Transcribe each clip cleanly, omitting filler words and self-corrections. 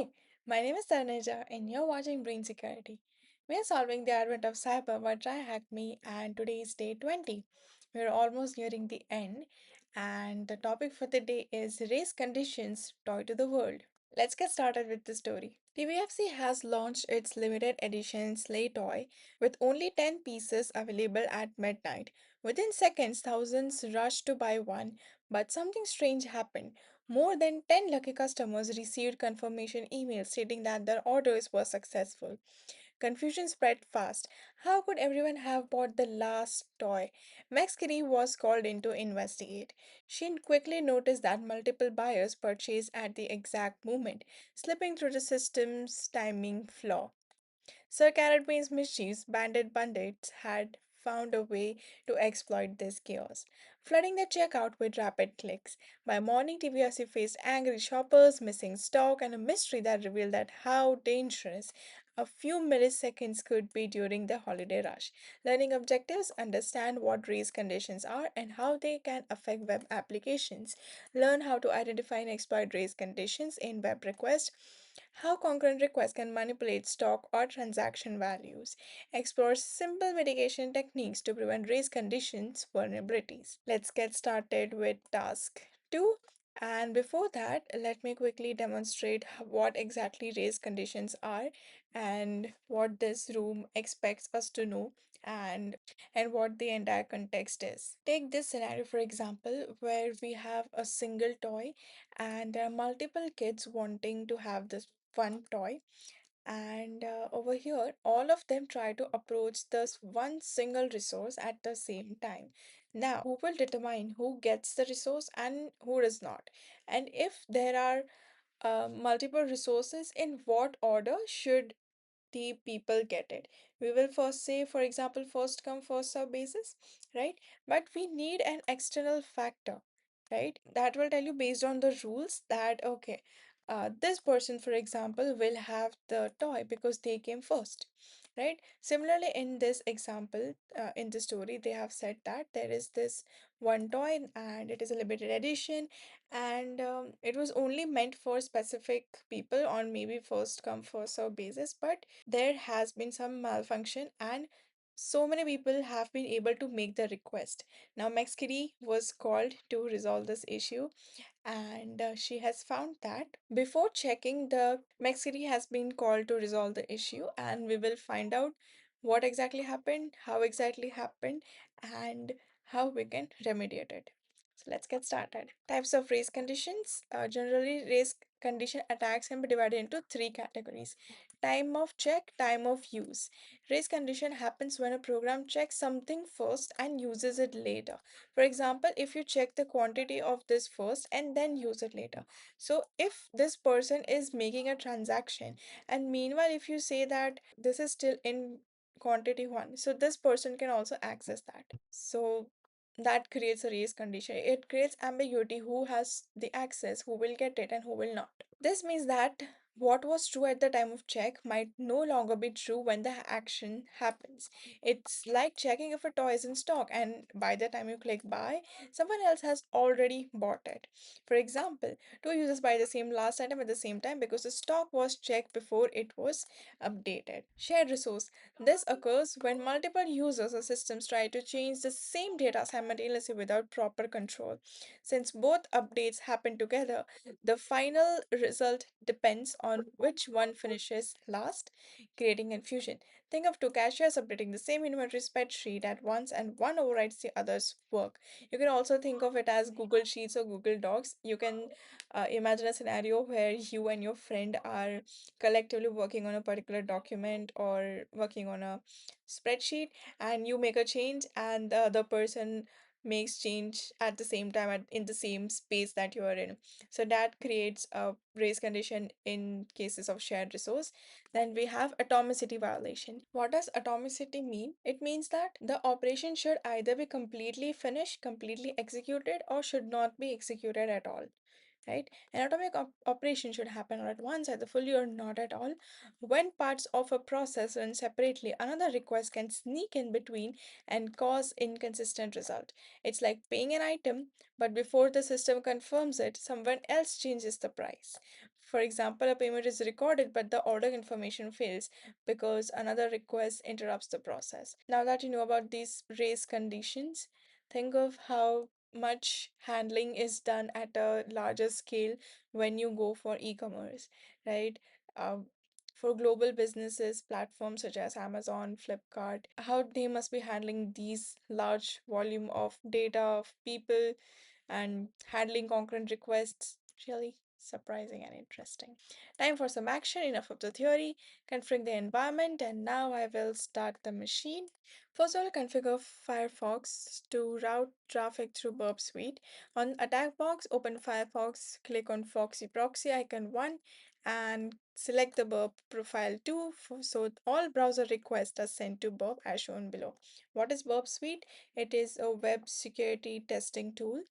Hi, my name is Taneja and you're watching Brain Security. We are solving the advent of cyber by TryHackMe and today is day 20. We're almost nearing the end and the topic for the day is race conditions toy to the world. Let's get started with the story. TVFC has launched its limited edition SleighToy with only 10 pieces available at midnight. Within seconds, thousands rushed to buy one, but something strange happened. More than 10 lucky customers received confirmation emails stating that their orders were successful. Confusion spread fast. How could everyone have bought the last toy? Max Kitty was called in to investigate. She quickly noticed that multiple buyers purchased at the exact moment, slipping through the system's timing flaw. Sir Carradbane's mischievous bandit bandits had found a way to exploit this chaos, flooding the checkout with rapid clicks. By morning, TVRC faced angry shoppers, missing stock, and a mystery that revealed that how dangerous a few milliseconds could be during the holiday rush. Learning objectives: understand what race conditions are and how they can affect web applications. Learn how to identify and exploit race conditions in web requests, how concurrent requests can manipulate stock or transaction values. Explore simple mitigation techniques to prevent race conditions vulnerabilities. Let's get started with task 2. And before that, let me quickly demonstrate what exactly race conditions are and what this room expects us to know and what the entire context is. Take this scenario for example where we have a single toy and there are multiple kids wanting to have this one toy, and over here all of them try to approach this one single resource at the same time. Now who will determine who gets the resource and who does not, and if there are multiple resources, in what order should the people get it? We will first say, for example, first come first serve basis, right? But we need an external factor, right, that will tell you based on the rules that okay, this person for example will have the toy because they came first, right? Similarly in this example, in the story they have said that there is this one toy and it is a limited edition, and it was only meant for specific people on maybe first come first serve basis, but there has been some malfunction and so many people have been able to make the request. Now MaxKitty was called to resolve this issue, and she has found that before checking, the MaxKitty has been called to resolve the issue, and we will find out what exactly happened, how exactly happened, and how we can remediate it. So let's get started. Types of race conditions. Generally, race condition attacks can be divided into three categories. Time of check, time of use. Race condition happens when a program checks something first and uses it later. For example, if you check the quantity of this first and then use it later. So if this person is making a transaction and meanwhile if you say that this is still in quantity 1, so this person can also access that. So that creates a race condition. It creates ambiguity: who has the access, who will get it and who will not. This means that what was true at the time of check might no longer be true when the action happens. It's like checking if a toy is in stock and by the time you click buy, someone else has already bought it. For example, two users buy the same last item at the same time because the stock was checked before it was updated. Shared resource. This occurs when multiple users or systems try to change the same data simultaneously without proper control. Since both updates happen together, the final result depends on which one finishes last, creating confusion. Think of two cashiers updating the same inventory spreadsheet at once and one overrides the other's work. You can also think of it as Google Sheets or Google Docs. You can imagine a scenario where you and your friend are collectively working on a particular document or working on a spreadsheet, and you make a change and the other person makes change at the same time in the same space that you are in. So that creates a race condition in cases of shared resource. Then we have atomicity violation. What does atomicity mean? It means that the operation should either be completely finished, completely executed, or should not be executed at all, right? An atomic operation should happen all at once, either fully or not at all. When parts of a process run separately, another request can sneak in between and cause inconsistent result. It's like paying an item, but before the system confirms it, someone else changes the price. For example, a payment is recorded, but the order information fails because another request interrupts the process. Now that you know about these race conditions, think of how much handling is done at a larger scale when you go for e-commerce, right? Um, for global businesses, platforms such as Amazon, Flipkart, how they must be handling these large volume of data of people and handling concurrent requests. Really surprising and interesting. Time for some action. Enough of the theory. Configure the environment, and now I will start the machine. First, I will configure Firefox to route traffic through Burp Suite. On attack box, open Firefox, click on Foxy Proxy icon 1 and select the Burp profile 2 so all browser requests are sent to Burp as shown below. What is Burp Suite? It is a web security testing tool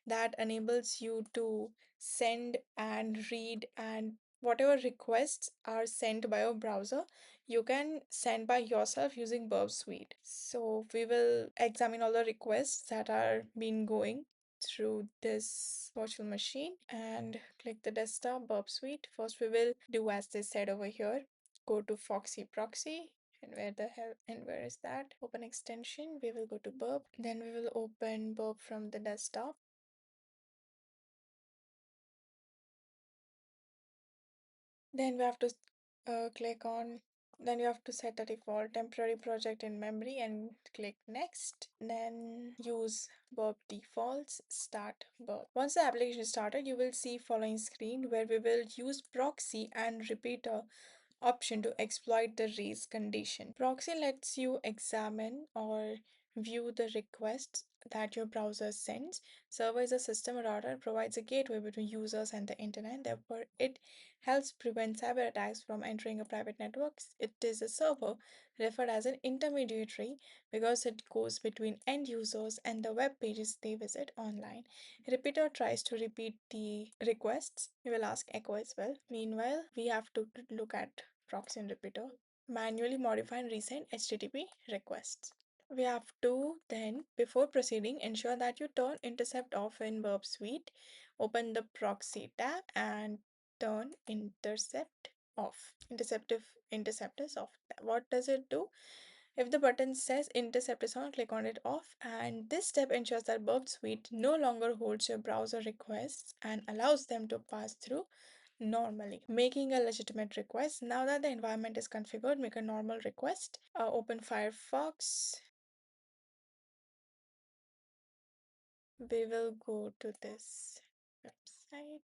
that enables you to send and read, and whatever requests are sent by your browser you can send by yourself using Burp Suite. So we will examine all the requests that are been going through this virtual machine and click the desktop Burp Suite. First we will do as they said over here, go to Foxy Proxy, and where the hell and where is that? Open extension, we will go to Burp, then we will open Burp from the desktop. Then we have to click on, then you have to set a default temporary project in memory and click next. Then use Burp defaults, start Burp. Once the application is started, you will see following screen where we will use proxy and repeater option to exploit the race condition. Proxy lets you examine or view the requests that your browser sends. Server is a system router, provides a gateway between users and the internet. Therefore, it helps prevent cyber attacks from entering a private network. It is a server referred as an intermediary because it goes between end users and the web pages they visit online. Repeater tries to repeat the requests. We will ask echo as well. Meanwhile, we have to look at proxy and repeater. Manually modify and resend HTTP requests. We have to then, before proceeding, ensure that you turn intercept off in Burp Suite. Open the proxy tab and turn intercept off. Intercept is off. What does it do? If the button says intercept is on, click on it off, and this step ensures that Burp Suite no longer holds your browser requests and allows them to pass through normally, making a legitimate request. Now that the environment is configured, make a normal request. Open Firefox. We will go to this website,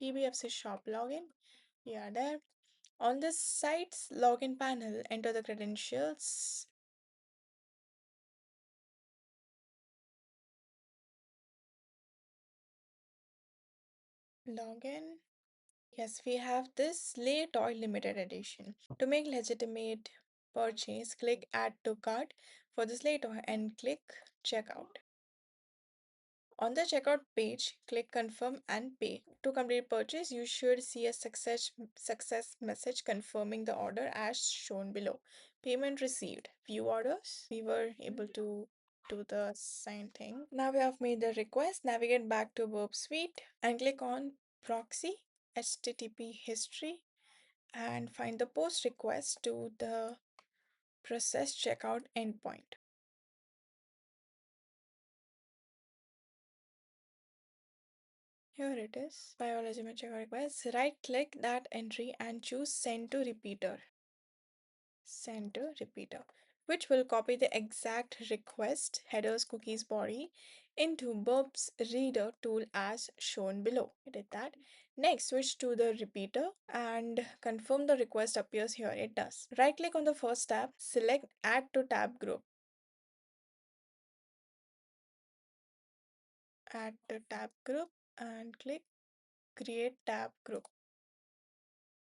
PBFC shop login. We are there. On this site's login panel, enter the credentials. Login. Yes, we have this SleighToy limited edition. To make legitimate purchase, click add to cart for the SleighToy and click checkout. On the checkout page, click confirm and pay. To complete purchase, you should see a success message confirming the order as shown below. Payment received. View orders. We were able to do the same thing. Now we have made the request. Navigate back to Burp Suite and click on proxy, HTTP history, and find the post request to the process checkout endpoint. Here it is. Biology checkout request. Right click that entry and choose send to repeater. Send to repeater, which will copy the exact request, headers, cookies, body into Burp's reader tool as shown below. I did that. Next, switch to the repeater and confirm the request appears here. It does. Right click on the first tab, select add to tab group. Add to tab group and click create tab group.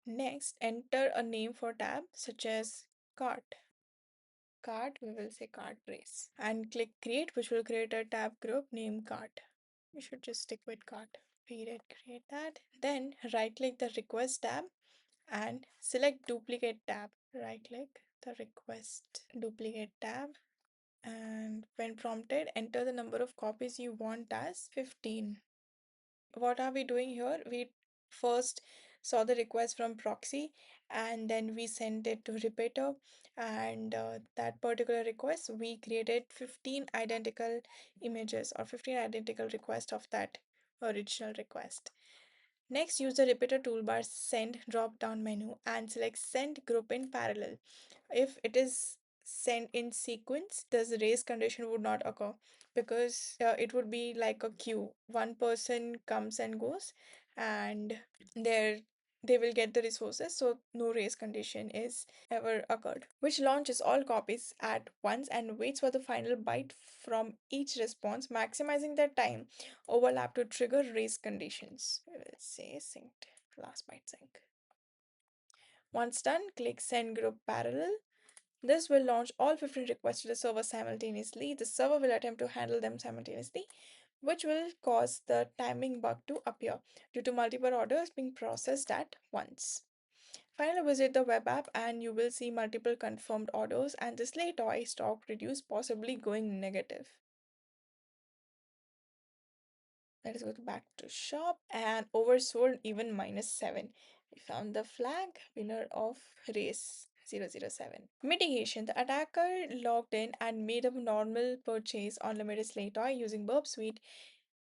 Next, enter a name for tab such as cart. Cart, we will say cart race. And click create, which will create a tab group named cart. We should just stick with cart. Period, create that. Then right click the request tab and select duplicate tab. Right click the request duplicate tab. And when prompted, enter the number of copies you want as 15. what are we doing here? We first saw the request from proxy and then we sent it to repeater, and that particular request we created 15 identical images or 15 identical requests of that original request. Next, use the repeater toolbar send drop down menu and select send group in parallel. If it is sent in sequence, this race condition would not occur because it would be like a queue. One person comes and goes, and there they will get the resources, so no race condition is ever occurred. Which launches all copies at once and waits for the final byte from each response, maximizing the time overlap to trigger race conditions. We will say synced, last byte sync. Once done, click send group parallel. This will launch all 15 requests to the server simultaneously. The server will attempt to handle them simultaneously, which will cause the timing bug to appear due to multiple orders being processed at once. Finally, visit the web app and you will see multiple confirmed orders and the SleighToy stock reduced, possibly going negative. Let us go back to shop and oversold even -7. We found the flag winner of race 007. Mitigation. The attacker logged in and made a normal purchase on limited SleighToy using Burp Suite.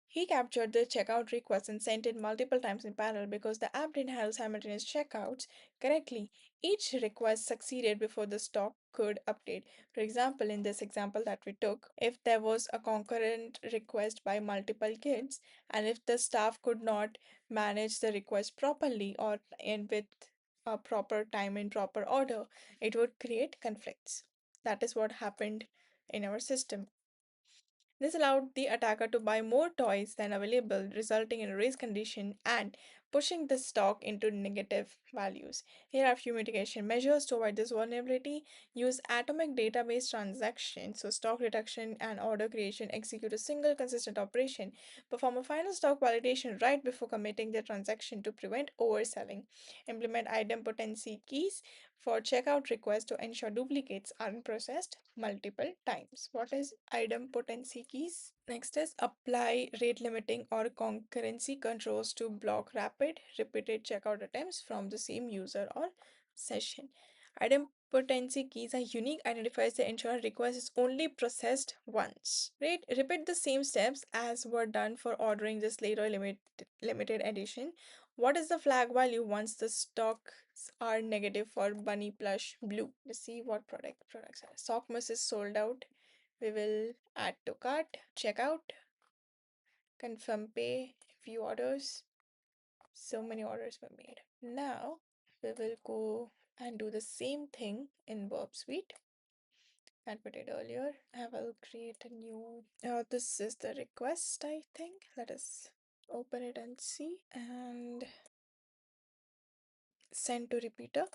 He captured the checkout request and sent it multiple times in parallel because the app didn't handle simultaneous checkouts correctly. Each request succeeded before the stock could update. For example, in this example that we took, if there was a concurrent request by multiple kids, and if the staff could not manage the request properly or in with a proper time in proper order, it would create conflicts. That is what happened in our system. This allowed the attacker to buy more toys than available, resulting in a race condition and pushing the stock into negative values. Here are a few mitigation measures to avoid this vulnerability. Use atomic database transactions, so stock reduction and order creation execute a single consistent operation. Perform a final stock validation right before committing the transaction to prevent overselling. Implement idempotency keys for checkout requests to ensure duplicates aren't processed multiple times. What is idempotency keys? Next is apply rate limiting or concurrency controls to block rapid, repeated checkout attempts from the same user or session. Idempotency keys are unique identifiers that ensure a request is only processed once. Repeat the same steps as were done for ordering the SleighToy limited edition. What is the flag value once the stocks are negative for Bunny Plush Blue? Let's see what products are. Sockmas is sold out. We will add to cart, checkout, confirm pay, view orders. So many orders were made. Now we will go and do the same thing in Verb Suite that we did earlier. I will create a new. This is the request, I think. Let us open it and see. And send to repeater.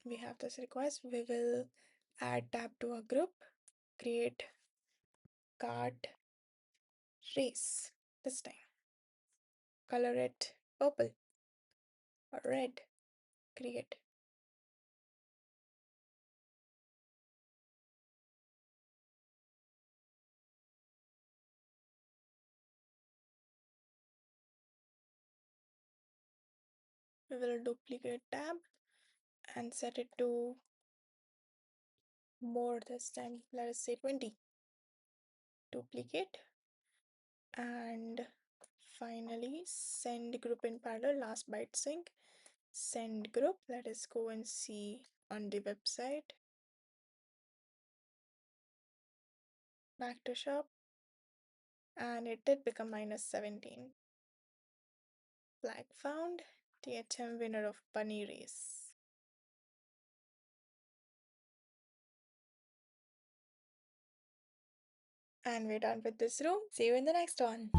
We have this request. We will add tab to a group, create cart race this time. Color it purple or red. Create. We will duplicate tab and set it to more this time. Let us say 20. Duplicate and finally send group in parallel, last byte sync. Send group. Let us go and see on the website. Back to shop. And it did become -17. Flag found. THM winner of bunny race. And we're done with this room. See you in the next one.